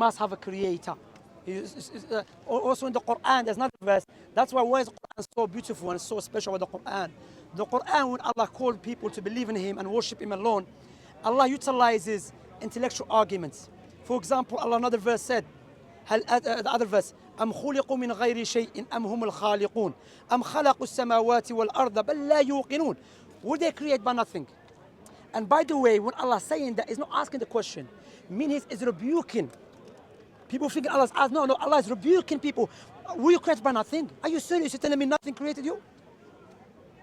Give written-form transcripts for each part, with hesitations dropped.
must have a creator. Also in the Quran, there's another verse. That's why is the Quran so beautiful and so special with the Quran. The Quran, when Allah called people to believe in Him and worship Him alone, Allah utilizes intellectual arguments. For example, Allah another verse said, the other verse, أم خلقوا من غير شيء أم هم الخالقون أم خلقوا السماوات والأرض بل لا يوقنون. Were they created by nothing? And by the way, when Allah is saying that, He's not asking the question. Meaning He's rebuking. People think Allah is asking. No, Allah is rebuking people. Were you created by nothing? Are you serious? You're telling me nothing created you?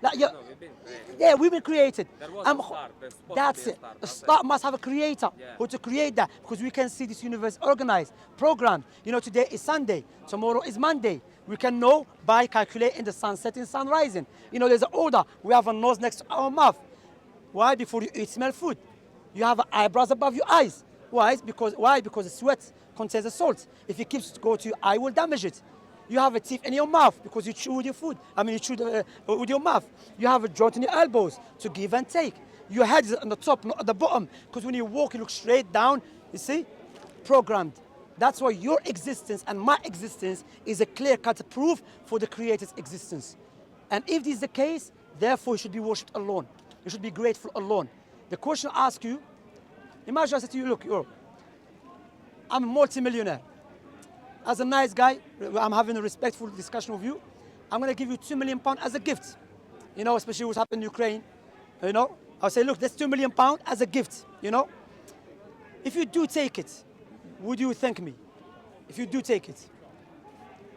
Like, No, we've been created. yeah, we've been created. There was a start. There's supposed That's to be it. a A start. start must have a creator Yeah. who to create that, because we can see this universe organized, programmed. You know, today is Sunday, tomorrow is Monday. We can know by calculating the sun setting, sun rising. You know, there's an order. We have a nose next to our mouth. Why? Before you eat, smell food. You have eyebrows above your eyes. Why? Because the sweat contains the salt. If it keeps go to your eye, it will damage it. You have a teeth in your mouth because you chew with your food. You chew with your mouth. You have a joint in your elbows to give and take. Your head is on the top, not at the bottom, because when you walk, you look straight down. You see, programmed. That's why your existence and my existence is a clear-cut proof for the Creator's existence. And if this is the case, therefore you should be worshipped alone. You should be grateful alone. The question I ask you, imagine I said to you, look, I'm a multi-millionaire. As a nice guy, I'm having a respectful discussion with you. I'm going to give you £2 million as a gift. You know, especially what's happened in Ukraine. You know, I'll say, look, that's £2 million as a gift. You know, if you do take it, would you thank me? If you do take it,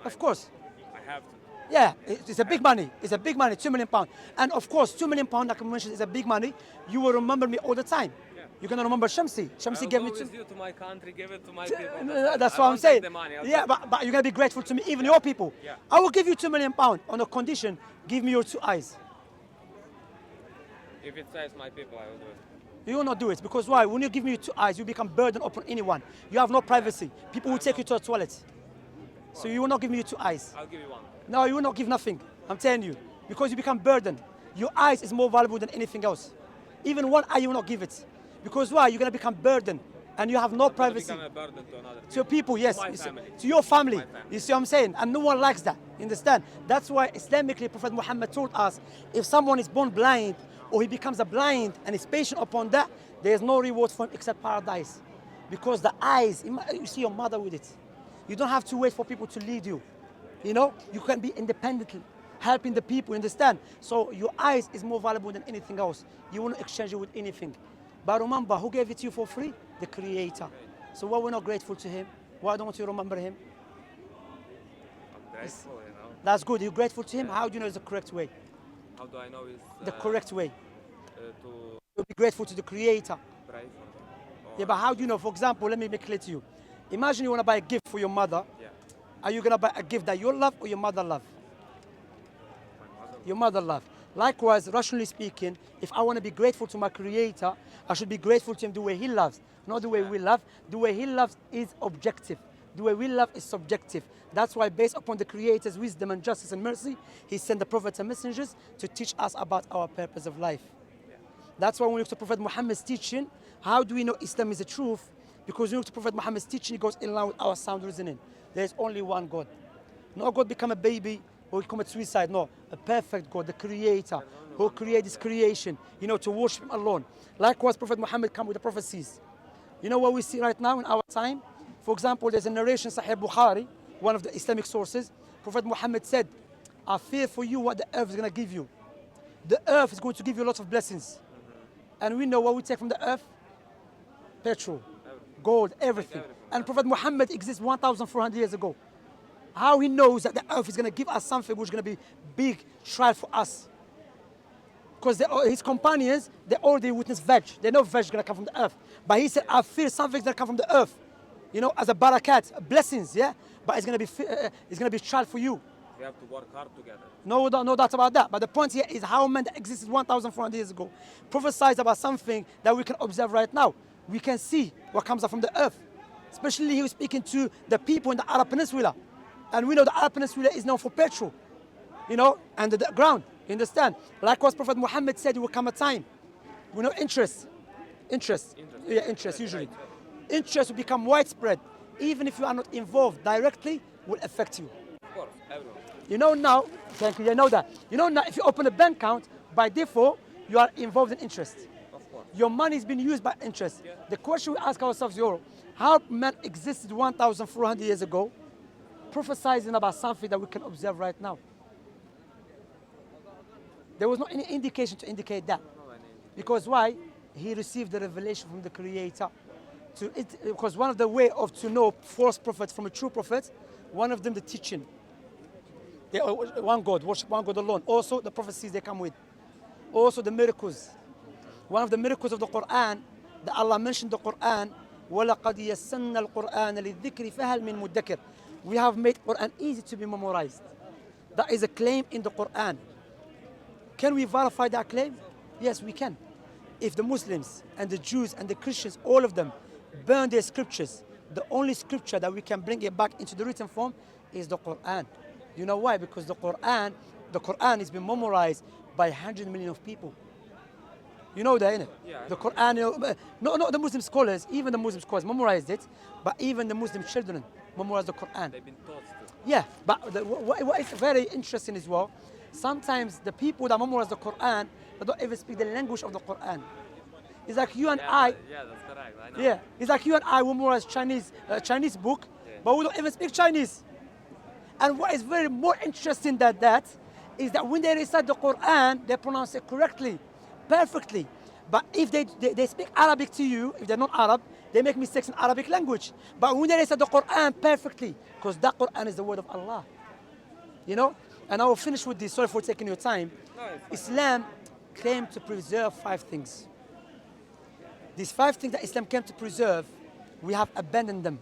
of course. I have to. Yeah, it's a big money. It's a big money, £2 million. And of course, £2 million, like I mentioned, is a big money. You will remember me all the time. Yeah. You're going to remember Shamsi. Shamsi gave me I'll go two. with you to my country, give it to my people. That's I what I'm won't saying. take the money. I'll Yeah, take- but you're going to be grateful to me, even your people. Yeah. I will give you £2 million on a condition, give me your two eyes. If it says my people, I will do it. You will not do it, because why? When you give me your two eyes, you become burden upon anyone. You have no privacy. People will take you to a toilet. So you will not give me your two eyes. I'll give you one. No, you will not give nothing. I'm telling you. Because you become burden. Your eyes is more valuable than anything else. Even one eye, you will not give it. Because why? You're going to become burden. And you have no I'll privacy. become a burden to another To your people, yes. my You see- family. to your family. My family. You see what I'm saying? And no one likes that. You understand? That's why Islamically Prophet Muhammad told us, if someone is born blind or he becomes a blind and is patient upon that, there is no reward for him except paradise. Because the eyes, you see your mother with it. You don't have to wait for people to lead you. You know, you can be independently helping the people, understand? So your eyes is more valuable than anything else. You won't exchange it with anything. But remember, who gave it to you for free? The Creator. So why we're not grateful to Him? Why don't you remember Him? I'm grateful, you know. That's good. You're grateful to Him. How do you know it's the correct way? How do I know it's The correct way. to You'll be grateful to the Creator. pray for them? Yeah, but how do you know? For example, let me make it clear to you. Imagine you want to buy a gift for your mother. Yeah. Are you going to buy a gift that you love or your mother love? My mother. Your mother love. Likewise, rationally speaking, if I want to be grateful to my Creator, I should be grateful to Him the way He loves, not the way we love. The way He loves is objective. The way we love is subjective. That's why, based upon the Creator's wisdom and justice and mercy, He sent the prophets and messengers to teach us about our purpose of life. That's why when we look to Prophet Muhammad's teaching, how do we know Islam is the truth? Because when we look to Prophet Muhammad's teaching, it goes in line with our sound reasoning. There's only one God. No God become a baby or he commit suicide. No, a perfect God, the Creator, who created His creation, you know, to worship Him alone. Likewise, Prophet Muhammad come with the prophecies. You know what we see right now in our time? For example, there's a narration, Sahih Bukhari, one of the Islamic sources. Prophet Muhammad said, I fear for you what the earth is going to give you. The earth is going to give you lots of blessings. And we know what we take from the earth? Petrol, gold, everything. And Prophet Muhammad exists 1,400 years ago. How he knows that the earth is going to give us something which is going to be big trial for us. Because his companions, they already witnessed veg. They know veg is going to come from the earth. But he said, I fear something's going to come from the earth. You know, as a barakat, blessings, yeah? But it's going to be trial for you. We have to work hard together. No doubt about that. But the point here is how man that existed 1,400 years ago prophesied about something that we can observe right now. We can see what comes out from the earth. Especially he was speaking to the people in the Arab Peninsula. And we know the Arab Peninsula is known for petrol, you know, and the ground. You understand? Likewise, Prophet Muhammad said there will come a time, you know, interest usually. Interest will become widespread. even if you are not involved directly, will affect you. Of course, everyone. You know now, thank you, you know that. You know now, if you open a bank account, by default, you are involved in interest. Of course. Your money is being used by interest. Yeah. The question we ask ourselves, how man existed 1,400 years ago, prophesizing about something that we can observe right now. There was no any indication to indicate that. Because why? He received the revelation from the Creator. Because one of the way of to know false prophets from a true prophet, one of them the teaching. They are one God, worship one God alone. Also the prophecies they come with. Also the miracles. One of the miracles of the Quran, that Allah mentioned the Quran, وَلَقَدْ يَسَّنَّا الْقُرْآنَ لِلذِّكْرِ فَهَلْ مِن مُدَّكِرٍ. We have made Quran easy to be memorized. That is a claim in the Quran. Can we verify that claim? Yes, we can. If the Muslims and the Jews and the Christians, all of them, burn their scriptures, the only scripture that we can bring it back into the written form is the Quran. You know why? Because the Quran has been memorized by 100 million of people. You know that, innit? Yeah, I The know. Quran, not the Muslim scholars, even the Muslim scholars memorized it, but even the Muslim children memorized the Quran. They've been taught to. Yeah, but what is very interesting as well, sometimes the people that memorize the Quran, they don't even speak the language of the Quran. It's like you and I, Yeah, that's correct. I know. yeah, it's like you and I will memorize Chinese book, Yeah. but we don't even speak Chinese. And what is very more interesting than that is that when they recite the Quran, they pronounce it correctly, perfectly. But if they speak Arabic to you, if they're not Arab, they make mistakes in Arabic language. But when they recite the Quran perfectly, because that Quran is the word of Allah. You know? And I will finish with this, sorry for taking your time. No, it's fine. Islam came to preserve 5 things. These 5 things that Islam came to preserve, we have abandoned them.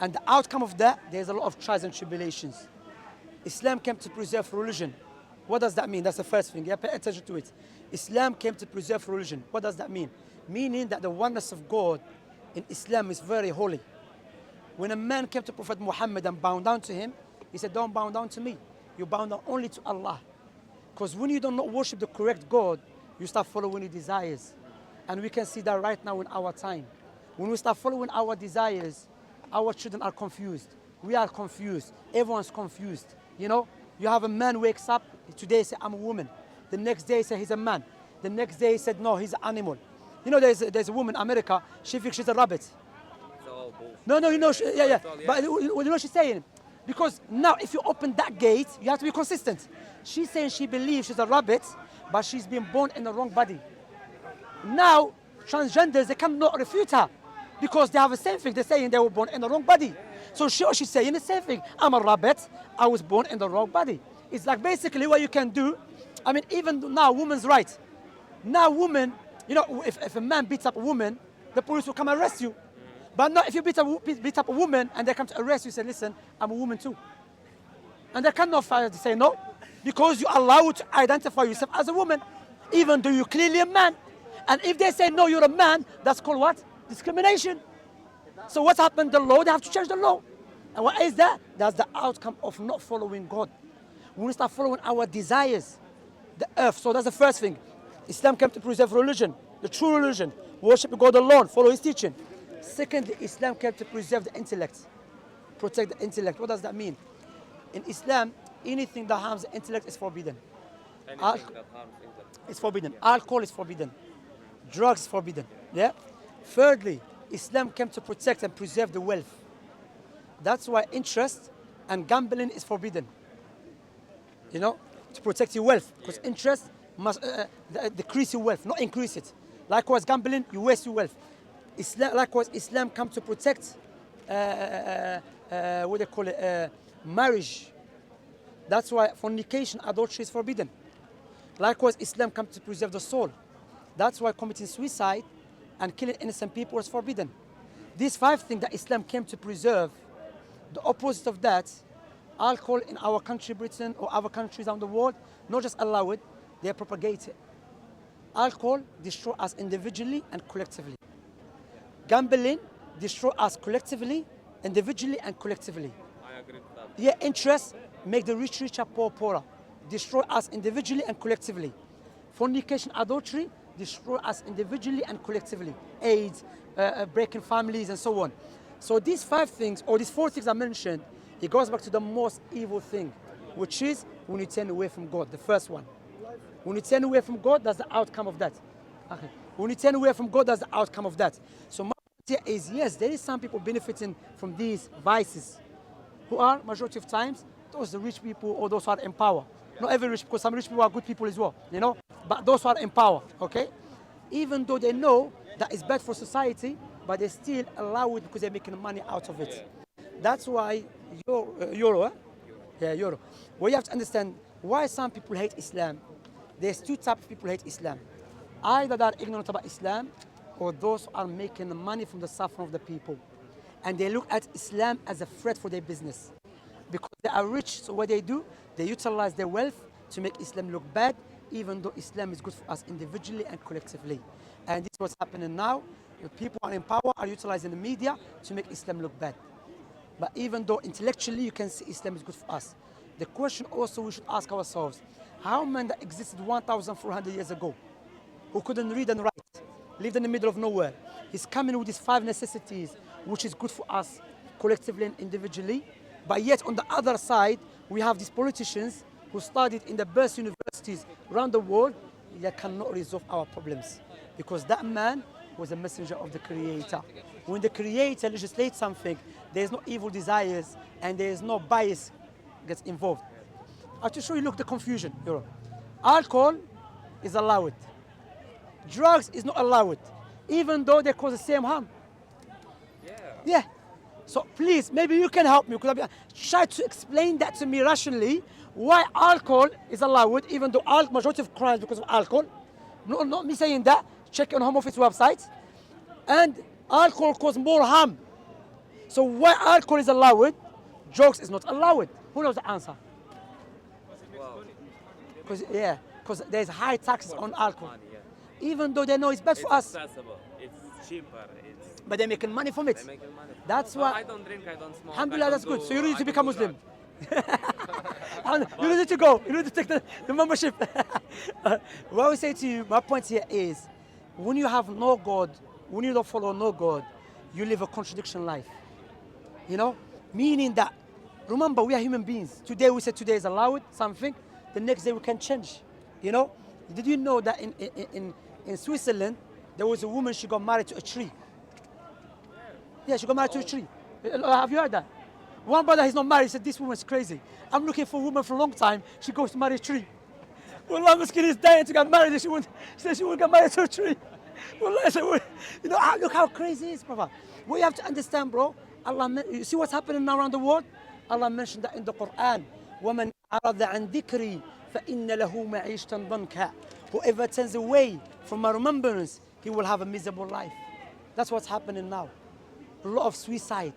And the outcome of that, there's a lot of trials and tribulations. Islam came to preserve religion. What does that mean? That's the first thing. Yeah, pay attention to it. Islam came to preserve religion. What does that mean? Meaning that the oneness of God in Islam is very holy. When a man came to Prophet Muhammad and bowed down to him, he said, don't bow down to me. You bow down only to Allah. Because when you do not worship the correct God, you start following your desires. And we can see that right now in our time. When we start following our desires, our children are confused. We are confused. Everyone's confused. You know, you have a man wakes up, today he said, I'm a woman. The next day he said, he's a man. The next day he said, no, he's an animal. You know, there's a woman in America, she thinks she's a rabbit. It's all bullshit. No, you know, yeah. It's all- yeah. But you know what she's saying? Because now if you open that gate, you have to be consistent. She's saying she believes she's a rabbit, but she's been born in the wrong body. Now, transgenders, they cannot refute her because they have the same thing. They're saying they were born in the wrong body. So she's saying the same thing. I'm a rabbit. I was born in the wrong body. It's like basically what you can do. I mean, even now, women's right. Now, women, you know, if a man beats up a woman, the police will come arrest you. But now, if you beat up a woman and they come to arrest you, say, listen, I'm a woman too. And they cannot say no, because you allow you to identify yourself as a woman, even though you're clearly a man. And if they say no, you're a man, that's called what? Discrimination. So what's happened? The law, they have to change the law. And what is that? That's the outcome of not following God. When we start following our desires, the earth. So that's the first thing. Islam came to preserve religion, the true religion. Worship God alone, follow his teaching. Secondly, Islam came to preserve the intellect, protect the intellect. What does that mean? In Islam, anything that harms the intellect is forbidden. Anything Al- that harms intellect. It's forbidden. Alcohol is forbidden. Drugs is forbidden. Yeah. Thirdly, Islam came to protect and preserve the wealth. That's why interest and gambling is forbidden. You know, to protect your wealth, because interest must decrease your wealth, not increase it. Likewise, gambling, you waste your wealth. Likewise, Islam comes to protect what they call it, marriage. That's why fornication, adultery is forbidden. Likewise, Islam comes to preserve the soul. That's why committing suicide and killing innocent people is forbidden. These 5 things that Islam came to preserve, the opposite of that, alcohol in our country, Britain, or other countries around the world, not just allow it, they propagate it. Alcohol destroys us individually and collectively. Gambling destroys us collectively, individually and collectively. I agree with that. Yeah, interest make the rich richer, poor poorer. Destroy us individually and collectively. Fornication, adultery destroy us individually and collectively. AIDS, breaking families and so on. So these 5 things, or these 4 things I mentioned, it goes back to the most evil thing, which is when you turn away from God, the first one. When you turn away from God, that's the outcome of that. Okay. When you turn away from God, that's the outcome of that. So my point here is, yes, there is some people benefiting from these vices, who are, majority of times, those the rich people or those who are in power. Not every rich, because some rich people are good people as well, you know? But those who are in power, okay? Even though they know that it's bad for society, but they still allow it because they're making money out of it. That's why euro, yeah, euro. Well, you have to understand why some people hate Islam. There's 2 types of people hate Islam. Either they are ignorant about Islam, or those who are making money from the suffering of the people. And they look at Islam as a threat for their business. Because they are rich, so what they do, they utilize their wealth to make Islam look bad, even though Islam is good for us individually and collectively. And this is what's happening now. The people who are in power are utilizing the media to make Islam look bad. But even though intellectually you can see Islam is good for us, the question also we should ask ourselves, how men that existed 1,400 years ago, who couldn't read and write, lived in the middle of nowhere, he's coming with these 5 necessities, which is good for us collectively and individually. But yet on the other side, we have these politicians who studied in the best universities around the world, they cannot resolve our problems. Because that man was a messenger of the Creator. When the Creator legislates something, there is no evil desires and there is no bias gets involved. I have to show you, look, the confusion. Alcohol is allowed. Drugs is not allowed, even though they cause the same harm. Yeah. So please, maybe you can help me. Try to explain that to me rationally, why alcohol is allowed, even though majority of crimes because of alcohol. No, not me saying that. Check on Home Office website. And alcohol causes more harm. So why alcohol is allowed, drugs is not allowed? Who knows the answer? Because there's high taxes on alcohol. Money, Even though they know it's bad for us. Accessible. It's cheaper. But they're making money from it. They're making money. That's Well, why. I don't drink, I don't smoke. Alhamdulillah, that's good. So you need to become Muslim. drugs. You need to go. You need to take the membership. What I would say to you, my point here is, when you have no God, when you don't follow no God, you live a contradiction life. You know? Meaning that, remember, we are human beings. Today we say today is allowed something, the next day we can change. You know? Did you know that in Switzerland, there was a woman, she got married to a tree? Yeah, she got married to a tree. Have you heard that? One brother, he's not married, he said, this woman's crazy. I'm looking for a woman for a long time. She goes to marry a tree. Wallah, Miskin is dying to get married. She said she won't get married to a tree. Wallah, I said, you know, look how crazy it is, brother. What you have to understand, bro, you see what's happening now around the world? Allah mentioned that in the Quran. وَمَنْ أَعْرَضَ عَنْ ذِكْرِي فَإِنَّ لَهُ مَعِيشَةً ضَنْكًا. Whoever turns away from my remembrance, he will have a miserable life. That's what's happening now. A lot of suicide.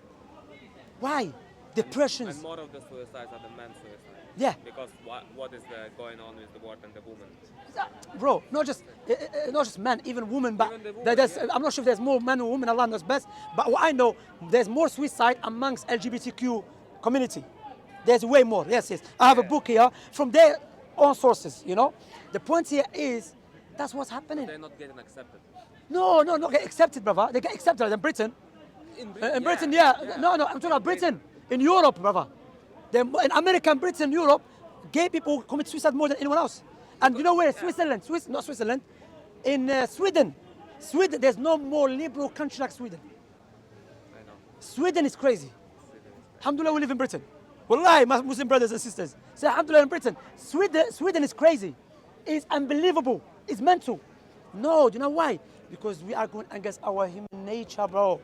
Why? Depressions. And more of the suicides are the men's suicide. Yeah. Because what is going on with the world and the woman? Bro, not just men, even women. But Even the women, I'm not sure if there's more men or women. Allah knows best. But what I know, there's more suicide amongst LGBTQ community. There's way more. Yes. I have a book here from their own sources. You know, the point here is that's what's happening. They're not getting accepted. No, not get accepted, brother. They get accepted in Britain. In Britain, yeah. No, I'm talking about Britain. In Europe, brother. In America, Britain, Europe, gay people commit suicide more than anyone else. And you know where? Switzerland. Not Switzerland. In Sweden. Sweden, there's no more liberal country like Sweden. I know. Sweden is crazy. Alhamdulillah, we live in Britain. Wallahi, my Muslim brothers and sisters. Say Alhamdulillah in Britain. Sweden is crazy. It's unbelievable. It's mental. No, do you know why? Because we are going against our human nature, bro.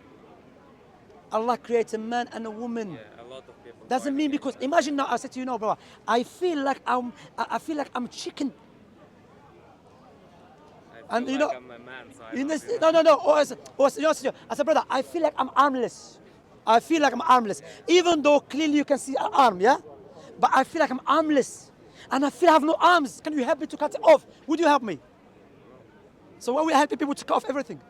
Allah created a man and a woman. Yeah, a lot of people. Doesn't mean because imagine now I said to you, no, brother, I feel like I'm chicken. I feel like I'm a man, so I don't feel like- No. I said, brother, I feel like I'm armless. I feel like I'm armless. Even though clearly you can see an arm, yeah? But I feel like I'm armless. And I feel I have no arms. Can you help me to cut it off? Would you help me? So why we helping people to cut off everything?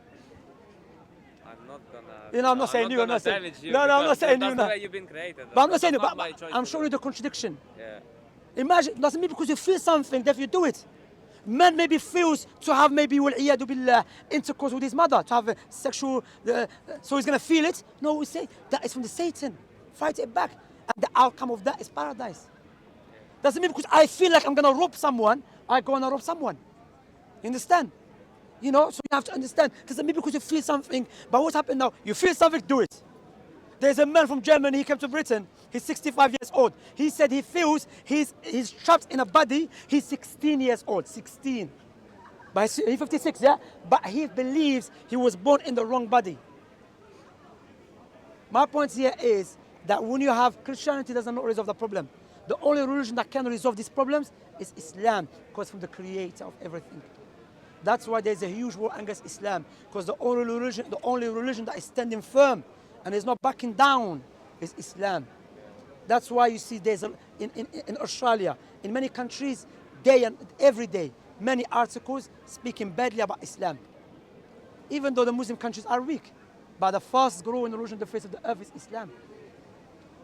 I'm not gonna. You know, I'm not saying you. I'm not saying. damage you No, I'm not because saying you. That's No. the way you've been created. But I'm not saying you. That's But my choice I'm to showing do. you the contradiction. Yeah. Imagine, doesn't mean because you feel something that you do it. Man maybe feels to have maybe والعياذ بالله intercourse with his mother, to have a sexual, so he's going to feel it. No, we say that is from the Satan. Fight it back. And the outcome of that is paradise. Doesn't mean because I feel like I'm going to rob someone, I go and rob someone. You understand? You know, so you have to understand. Doesn't mean because you feel something, but what happened now? You feel something, do it. There's a man from Germany, he came to Britain, he's 65 years old. He said he feels he's trapped in a body, he's 16 years old, 16. But he's 56, yeah? But he believes he was born in the wrong body. My point here is that when you have Christianity does not resolve the problem. The only religion that can resolve these problems is Islam, because from the creator of everything. That's why there's a huge war against Islam, because the only religion that is standing firm and is not backing down is Islam. That's why you see there's in Australia, in many countries, every day, many articles speaking badly about Islam. Even though the Muslim countries are weak, but the fast growing religion on the face of the earth is Islam.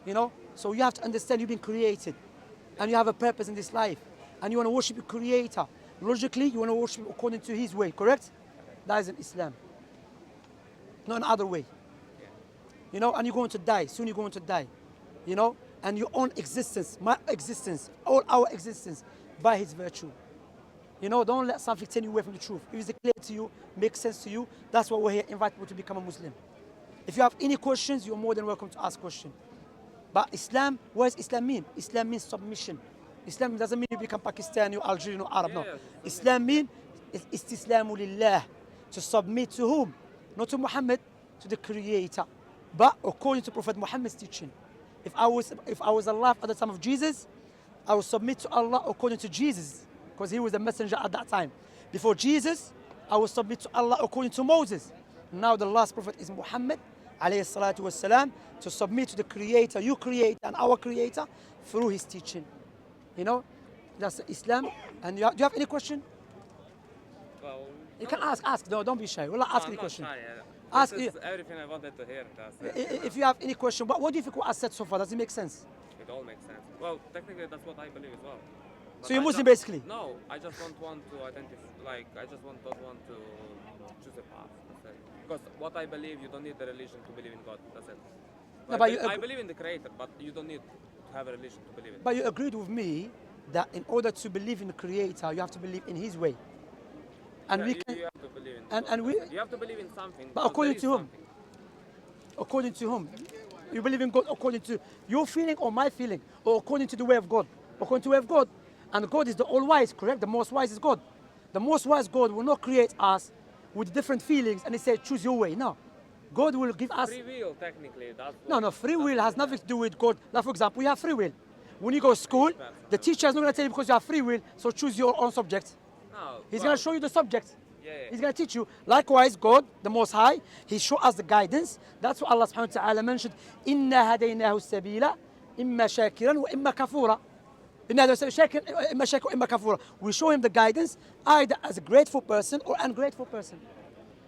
You know, so you have to understand you've been created, and you have a purpose in this life, and you want to worship your Creator. Logically, you want to worship according to His way, correct? That is in Islam, not another way. You know, and you're going to die. Soon you're going to die. You know, and your own existence, my existence, all our existence, by His virtue. You know, don't let something take you away from the truth. If it's clear to you, makes sense to you, that's why we're here, invite people to become a Muslim. If you have any questions, you're more than welcome to ask questions. But Islam, what does Islam mean? Islam means submission. Islam doesn't mean you become Pakistani or Algerian or Arab, no. Islam means istislamu lillah, to submit to whom? Not to Muhammad, to the Creator. But according to Prophet Muhammad's teaching. If I was alive at the time of Jesus, I would submit to Allah according to Jesus, because he was the messenger at that time. Before Jesus, I will submit to Allah according to Moses. Now the last prophet is Muhammad, alayhi salatu wasalam, to submit to the Creator, your Creator and our Creator, through his teaching. You know, that's Islam. And do you have any question? Well, You can ask. No, don't be shy. Well, ask any question. Shy, Ask this is everything I wanted to hear. if you have any question. What do you think what I said so far? Does it make sense? It all makes sense. Well, technically, that's what I believe as well. But So you're I Muslim don't- basically? No, I just don't want to identify. Like, I just don't want to choose a path. That's it. Because what I believe, you don't need the religion to believe in God. That's it. No, but I you believe in the Creator, but you don't need to have a religion to believe in. But you agreed with me that in order to believe in the Creator, you have to believe in His way. And Yeah, we you can, have to believe in. and- God. and we- You have to believe in something. But because according there is to whom? something. according to whom? You believe in God according to your feeling or my feeling, or according to the way of God? According to the way of God. And God is the all-wise, correct? The most wise is God. The most wise God will not create us with different feelings and He said, choose your way. No. God will give us... Free will, technically. That's No, free will has nothing to do with God. Like, for example, you have free will. When you go to school, the teacher is not going to tell you because you have free will, so choose your own subject. No, He's well, going to show you the subject. Yeah. He's going to teach you. Likewise, God, the Most High, He showed us the guidance. That's what Allah subhanahu wa ta'ala mentioned. إِنَّا هَدَيْنَاهُ السَّبِيلَ إِمَّا شَاكِرًا وَإِمَّا كَفُورًا. إِنَّا هَدَيْنَاهُ السَّبِيلَ إِمَّا شَاكِرًا وَإِمَّا كَفُورًا. We show him the guidance either as a grateful person or ungrateful person.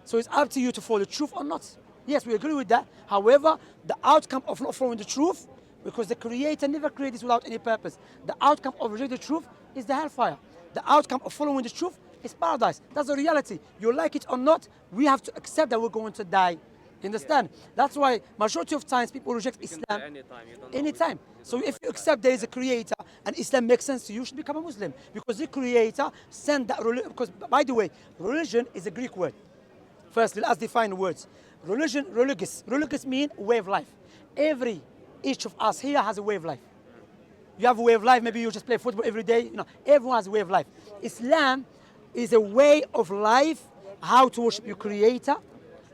So it's up to you to follow the truth or not. Yes, we agree with that. However, the outcome of not following the truth, because the Creator never created this without any purpose, the outcome of rejecting the truth is the hellfire. The outcome of following the truth is paradise. That's the reality. You like it or not, we have to accept that we're going to die. You understand? That's why majority of times people reject You can Islam die anytime. You don't know anytime. which- So you don't if know you which accept time. there is a Creator and Islam makes sense to you, you should become a Muslim. Because the Creator sent that religion. Because by the way, religion is a Greek word. First, let's define the words. Religion, religious. Religious means way of life. Each of us here has a way of life. You have a way of life, maybe you just play football every day. You know, everyone has a way of life. Islam is a way of life, how to worship your Creator,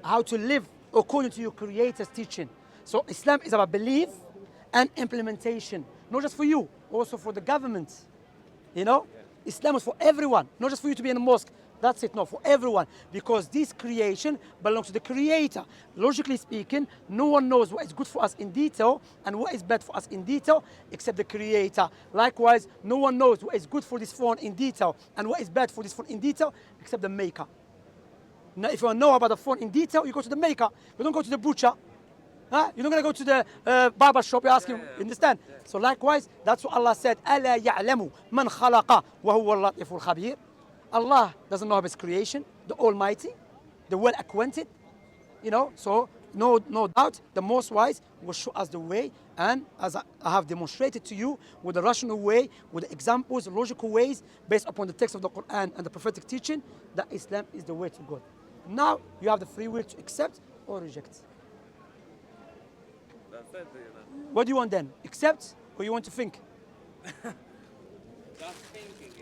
how to live according to your Creator's teaching. So Islam is about belief and implementation, not just for you, also for the government. You know, Islam is for everyone, not just for you to be in a mosque. That's it, no, for everyone. Because this creation belongs to the Creator. Logically speaking, no one knows what is good for us in detail and what is bad for us in detail except the Creator. Likewise, no one knows what is good for this phone in detail and what is bad for this phone in detail except the maker. Now, if you want to know about the phone in detail, you go to the maker. You don't go to the butcher. Huh? You're not going to go to the barber shop. You ask him, understand? So likewise, that's what Allah said, أَلَا يَعْلَمُ مَنْ خَلَقَ وَهُوَ اللَّطِيفُ الْخَبِيرُ. Allah doesn't know of His creation, the Almighty, the well acquainted, so no doubt the most wise will show us the way, and as I have demonstrated to you with the rational way, with the examples, logical ways based upon the text of the Quran and the prophetic teaching, that Islam is the way to God. Now you have the free will to accept or reject. That's it, What do you want then? Accept or you want to think? Just thinking,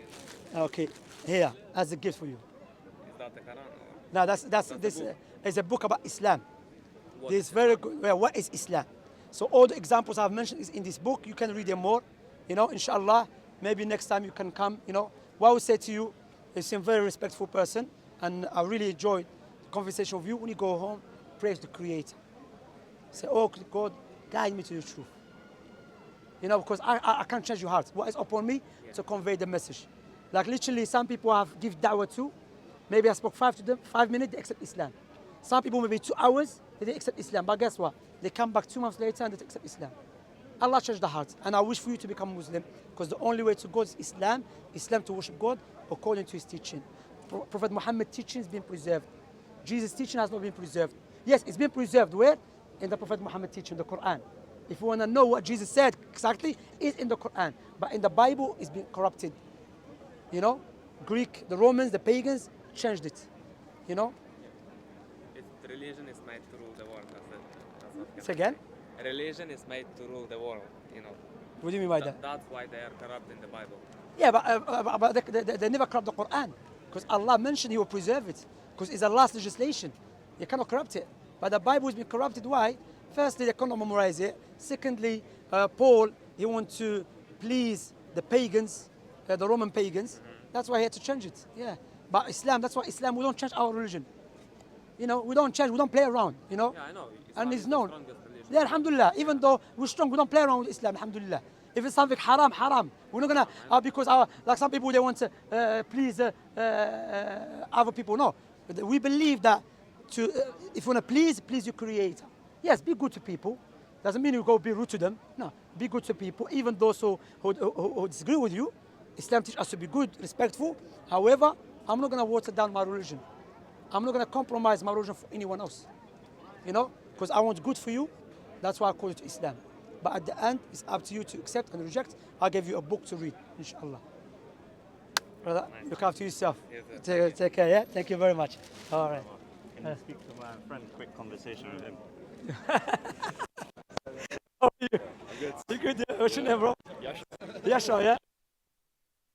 Okay, here as a gift for you. Is that the Quran? Or Now this the book. is a book about Islam. What This is very good. Well, what is Islam? So all the examples I've mentioned is in this book. You can read them more. Inshallah, maybe next time you can come. What I would say to you, you seem a very respectful person, and I really enjoyed the conversation with you. When you go home, praise the Creator. Say, oh God, guide me to the truth. Because I can't change your heart. What is upon me to convey the message? Like literally, some people have give da'wah to. Maybe I spoke 5 minutes, they accept Islam. Some people maybe 2 hours, they didn't accept Islam. But guess what? They come back 2 months later and they accept Islam. Allah changed the heart. And I wish for you to become Muslim, because the only way to God is Islam. Islam, to worship God according to his teaching. Prophet Muhammad's teaching has been preserved. Jesus' teaching has not been preserved. Yes, it's been preserved. Where? In the Prophet Muhammad teaching, the Quran. If you want to know what Jesus said exactly, it's in the Quran. But in the Bible, it's been corrupted. Greek, the Romans, the pagans changed it. It's religion is made to rule the world. That's what Say again? Religion is made to rule the world. What do you mean by that? That's why they are corrupt in the Bible. Yeah, but they never corrupt the Quran. Because Allah mentioned He will preserve it. Because it's Allah's legislation. You cannot corrupt it. But the Bible has been corrupted. Why? Firstly, they cannot memorize it. Secondly, Paul, he wants to please the pagans, the Roman pagans. That's why he had to change it. Yeah. But Islam, that's why Islam, we don't change our religion. We don't change, we don't play around, Yeah, I know. And Islam it's is the known. strongest religion. Yeah, alhamdulillah. Even though we're strong, we don't play around with Islam, alhamdulillah. If it's something haram, haram. We're not gonna, because like some people, they want to please other people. No. We believe that if you want to please your creator. Yes, be good to people. Doesn't mean you go be rude to them. No, be good to people, even those who disagree with you. Islam teaches us to be good, respectful. However, I'm not going to water down my religion. I'm not going to compromise my religion for anyone else. Because I want good for you. That's why I call it Islam. But at the end, it's up to you to accept and reject. I'll give you a book to read, inshallah. Brother, look after yourself. Yes, Take care, yeah? Thank you very much. All right. Can you speak to my friend? Quick conversation with him. How are you? You good? Yeah? What's your name, bro? Yasha, yeah?